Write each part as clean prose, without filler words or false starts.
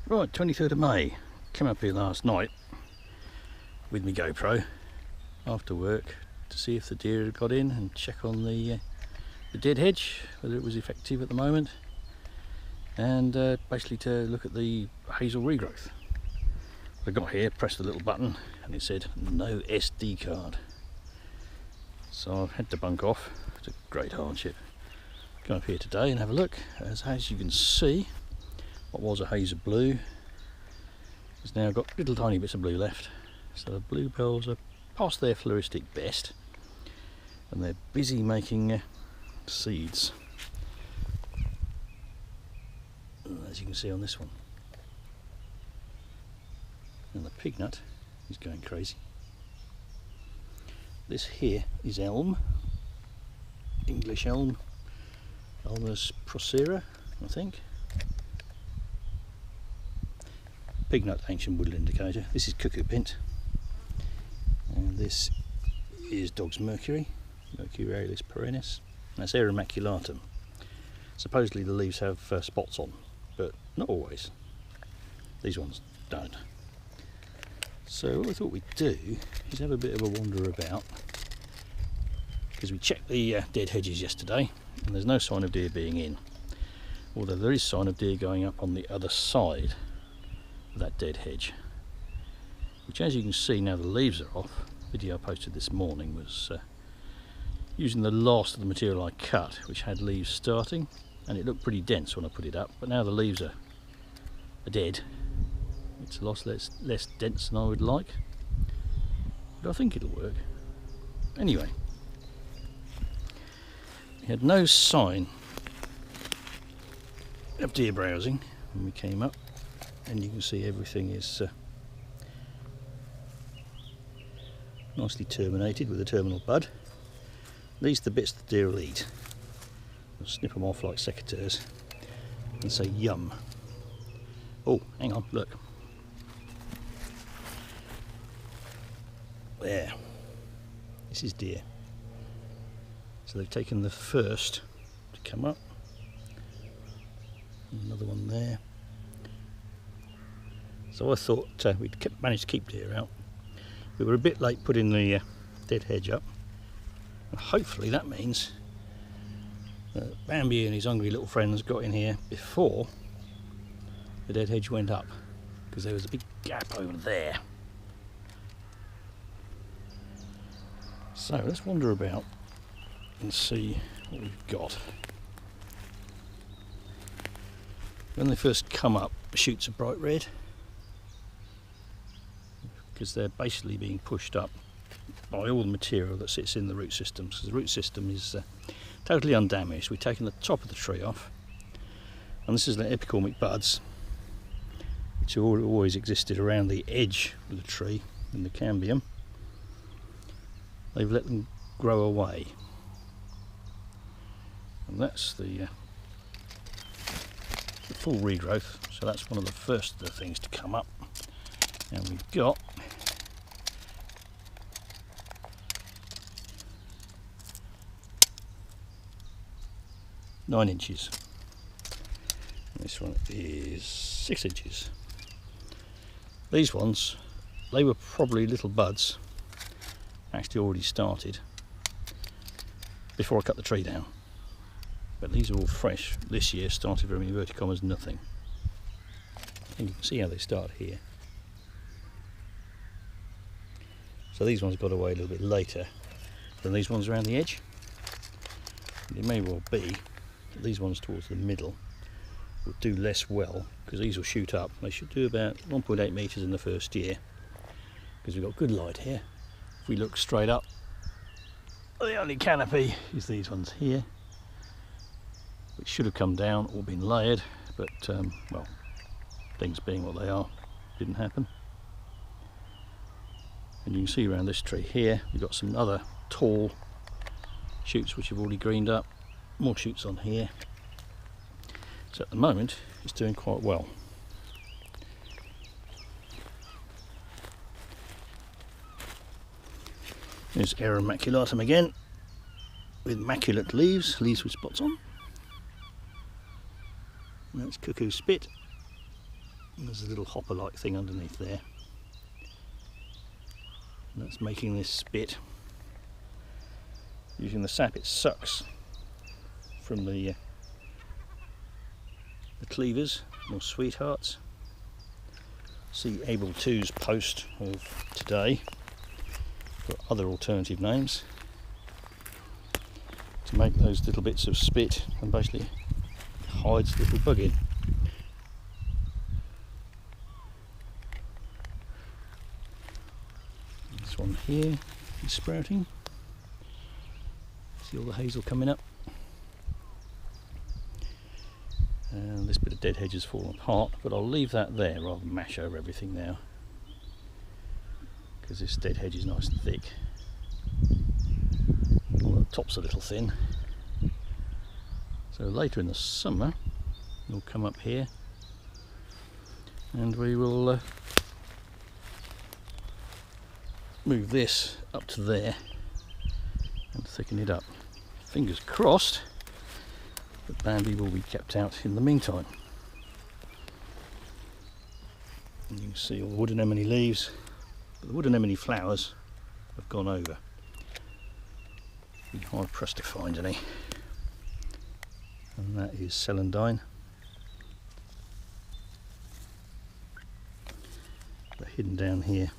Right, 23rd of May. Came up here last night with my GoPro after work to see if the deer had got in and check on the dead hedge, whether it was effective at the moment, and basically to look at the Hazel regrowth. I got here, pressed the little button, and it said no SD card. So I've had to bunk off. It's a great hardship. Come up here today and have a look. As you can see, what was a hazel blue has now got little tiny bits of blue left. So the bluebells are past their floristic best, and they're busy making seeds, as you can see on this one. And the pignut is going crazy. This here is elm, English elm, Ulmus procera, I think. Pignut, ancient woodland indicator. This is cuckoo pint, and this is dog's mercury, Mercurialis perennis. That's Aeromaculatum. Supposedly the leaves have spots on, but not always. These ones don't. So what I thought we'd do is have a bit of a wander about, because we checked the dead hedges yesterday and there's no sign of deer being in, although there is sign of deer going up on the other side of that dead hedge, which, as you can see now the leaves are off. The video I posted this morning was using the last of the material I cut, which had leaves starting, and it looked pretty dense when I put it up, but now the leaves are dead. It's a lot less dense than I would like, but I think it'll work. Anyway, we had no sign of deer browsing when we came up, and you can see everything is nicely terminated with a terminal bud. These are the bits the deer will eat. They'll snip them off like secateurs and say yum. Oh, hang on, look. There. This is deer. So they've taken the first to come up. Another one there. So I thought we'd managed to keep deer out. We were a bit late putting the dead hedge up. And hopefully that means that Bambi and his hungry little friends got in here before the dead hedge went up, because there was a big gap over there. So let's wander about and see what we've got. When they first come up, the shoots are bright red, because they're basically being pushed up by all the material that sits in the root systems. Because the root system is totally undamaged. We've taken the top of the tree off, and this is the epicormic buds, which always existed around the edge of the tree in the cambium. They've let them grow away, and that's the full regrowth. So that's one of the first of the things to come up, and we've got "9 inches. And this one is 6 inches. These ones, they were probably little buds, actually already started before I cut the tree down. But these are all fresh this year, started from inverted commas nothing. And you can see how they start here. So these ones got away a little bit later than these ones around the edge. And it may well be that these ones towards the middle will do less well, because these will shoot up. They should do about 1.8 metres in the first year, because we've got good light here. If we look straight up, the only canopy is these ones here, which should have come down or been layered, but well, things being what they are, didn't happen. And you can see around this tree here, we've got some other tall shoots which have already greened up, more shoots on here. So at the moment, it's doing quite well. There's Aeromaculatum again, with maculate leaves with spots on. And that's cuckoo spit. There's a little hopper-like thing underneath there. And that's making this spit. Using the sap, it sucks from the cleavers, or sweethearts. See Able 2's post of today for other alternative names to make those little bits of spit and basically hides the little bug in. This one here is sprouting. See all the hazel coming up. And this bit of dead hedge has fallen apart, but I'll leave that there rather than mash over everything now, because this dead hedge is nice and thick. Well, the top's a little thin. So later in the summer we'll come up here and we will move this up to there and thicken it up. Fingers crossed that Bambi will be kept out in the meantime. And you can see all the wood anemone leaves, but the wood anemone flowers have gone over. You'd be hard pressed to find any. And that is celandine. But hidden down here,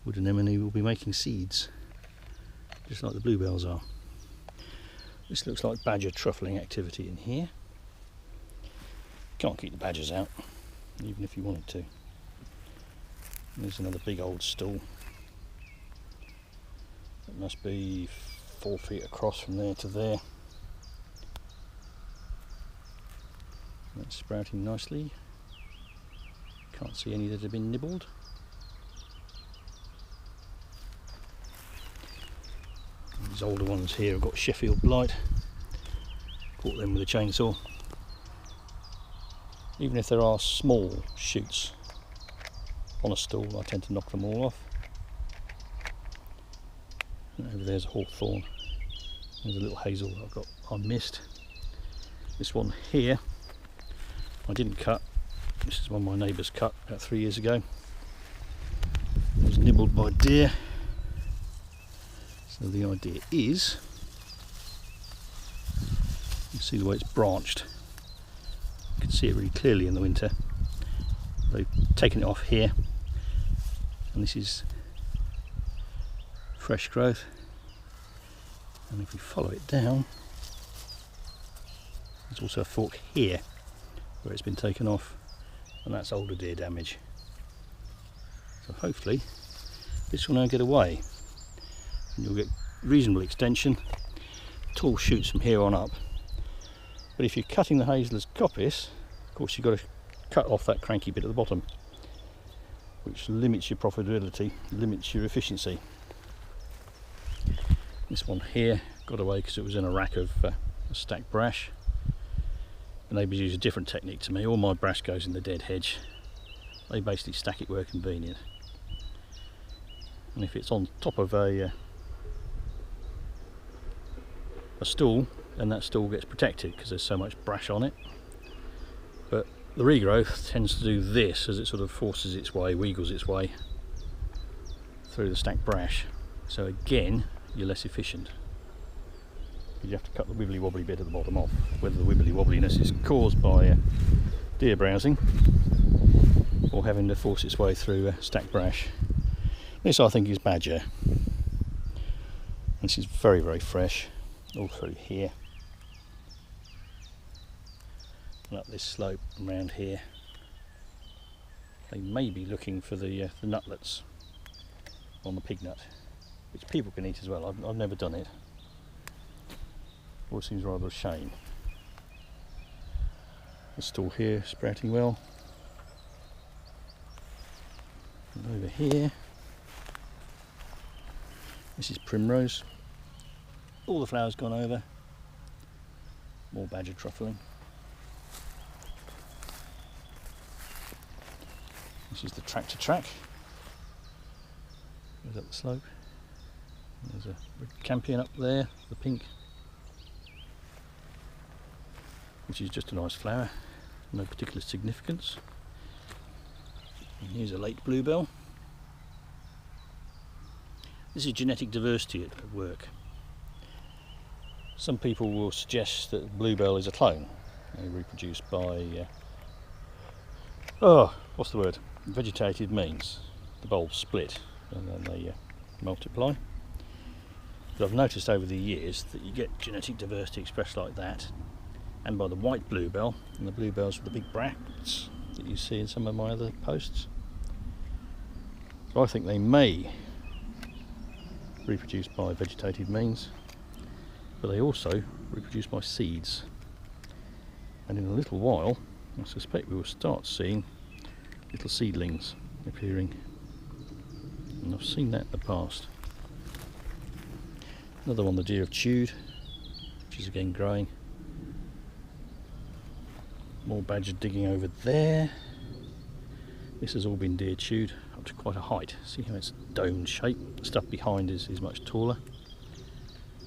wood anemone will be making seeds, just like the bluebells are. This looks like badger truffling activity in here. Can't keep the badgers out, even if you wanted to. There's another big old stool. It must be 4 feet across from there to there. That's sprouting nicely. Can't see any that have been nibbled. These older ones here have got Sheffield blight. Caught them with a chainsaw. Even if there are small shoots on a stool, I tend to knock them all off. And over there's a hawthorn. There's a little hazel that I missed. This one here I didn't cut. This is one my neighbours cut about 3 years ago. It was nibbled by deer. So the idea is, you can see the way it's branched. You can see it really clearly in the winter. They've taken it off here, and this is fresh growth. And if we follow it down, there's also a fork here where it's been taken off, and that's older deer damage. So hopefully this will now get away. And you'll get reasonable extension, tall shoots from here on up. But if you're cutting the hazel as coppice, of course you've got to cut off that cranky bit at the bottom, which limits your profitability, limits your efficiency. This one here got away because it was in a rack of stacked brash. The neighbours use a different technique to me. All my brash goes in the dead hedge. They basically stack it where convenient. And if it's on top of a stool, then that stool gets protected because there's so much brash on it. But the regrowth tends to do this as it sort of forces its way, wiggles its way through the stacked brash. So again, you're less efficient. You have to cut the wibbly wobbly bit at the bottom off, whether the wibbly wobbliness is caused by deer browsing or having to force its way through stacked brash. This I think is badger. This is very, very fresh, all through here and up this slope around here. They may be looking for the nutlets on the pig nut, which people can eat as well. I've never done it. Well, it seems rather a shame. The stall here sprouting well. And over here, this is primrose. All the flowers gone over. More badger truffling. This is the tractor track. Goes up the slope. There's a campion up there, the pink, which is just a nice flower, no particular significance. And here's a late bluebell. This is genetic diversity at work. Some people will suggest that bluebell is a clone. They reproduce by what's the word? Vegetated means. The bulbs split and then they multiply. But I've noticed over the years that you get genetic diversity expressed like that, and by the white bluebell, and the bluebells with the big bracts that you see in some of my other posts. So I think they may reproduce by vegetated means, but they also reproduce by seeds. And in a little while, I suspect we will start seeing little seedlings appearing. And I've seen that in the past. Another one the deer have chewed, which is again growing. More badger digging over there. This has all been deer chewed up to quite a height. See how it's domed shape? The stuff behind is much taller.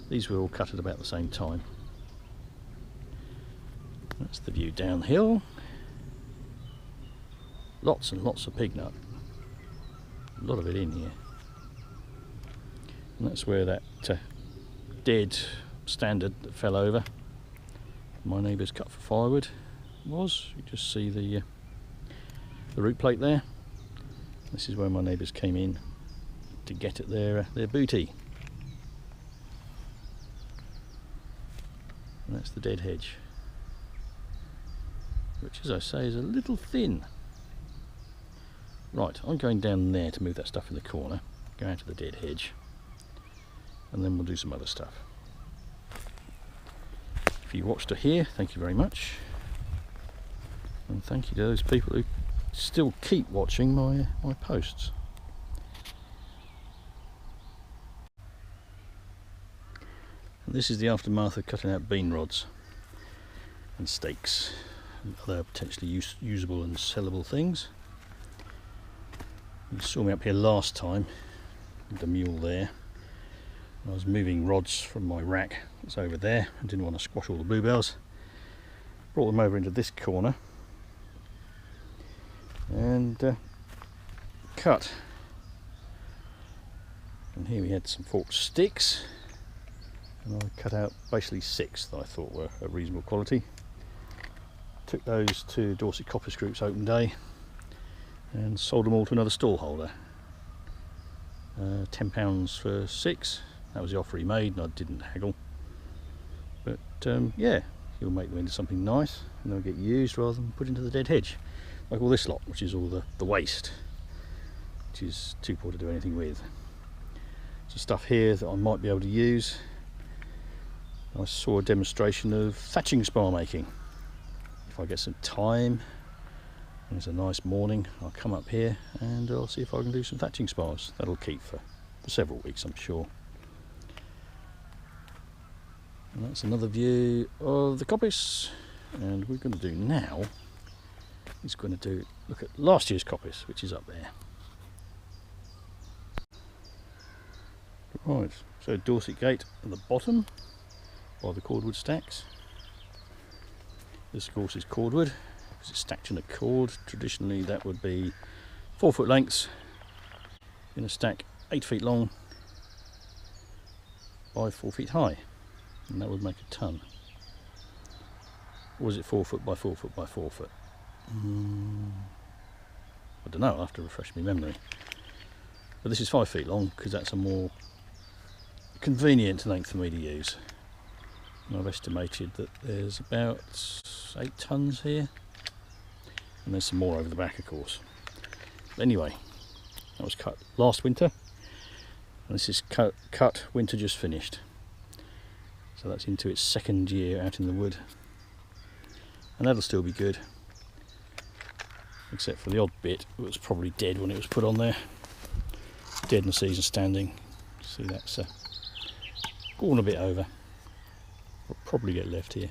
These were all cut at about the same time. That's the view downhill. Lots and lots of pignut. A lot of it in here. And that's where that dead standard that fell over, my neighbour's cut for firewood, was. You just see the root plate there. This is where my neighbours came in to get at their booty. And that's the dead hedge, which, as I say, is a little thin. Right, I'm going down there to move that stuff in the corner, go out to the dead hedge, and then we'll do some other stuff. If you watched to here, thank you very much. And thank you to those people who still keep watching my posts. And this is the aftermath of cutting out bean rods and stakes and other potentially usable and sellable things. You saw me up here last time with the mule there. I was moving rods from my rack that's over there. I didn't want to squash all the bluebells. Brought them over into this corner and cut. And here we had some forked sticks, and I cut out basically 6 that I thought were a reasonable quality. Took those to Dorset Coppice Group's open day and sold them all to another stall holder. £10 for 6. That was the offer he made, and I didn't haggle. But yeah, he'll make them into something nice, and they'll get used rather than put into the dead hedge. Like all this lot, which is all the waste, which is too poor to do anything with. Some stuff here that I might be able to use. I saw a demonstration of thatching spar making. If I get some time, and it's a nice morning, I'll come up here and I'll see if I can do some thatching spars. That'll keep for several weeks, I'm sure. And that's another view of the coppice. And what we're going to do now is going to look at last year's coppice, which is up there. Right, so Dorset Gate at the bottom by the cordwood stacks. This of course is cordwood because it's stacked in a cord. Traditionally that would be 4 foot lengths in a stack 8 feet long by 4 feet high, and that would make a ton. Or was it 4 foot by 4 foot by 4 foot? I don't know, I'll have to refresh my memory. But this is 5 feet long because that's a more convenient length for me to use. And I've estimated that there's about 8 tons here, and there's some more over the back of course. But anyway, that was cut last winter, and this is cut winter just finished. So that's into its 2nd year out in the wood, and that'll still be good, except for the odd bit that was probably dead when it was put on there. Dead in the season standing. See, that's gone a bit over. I'll probably get left here.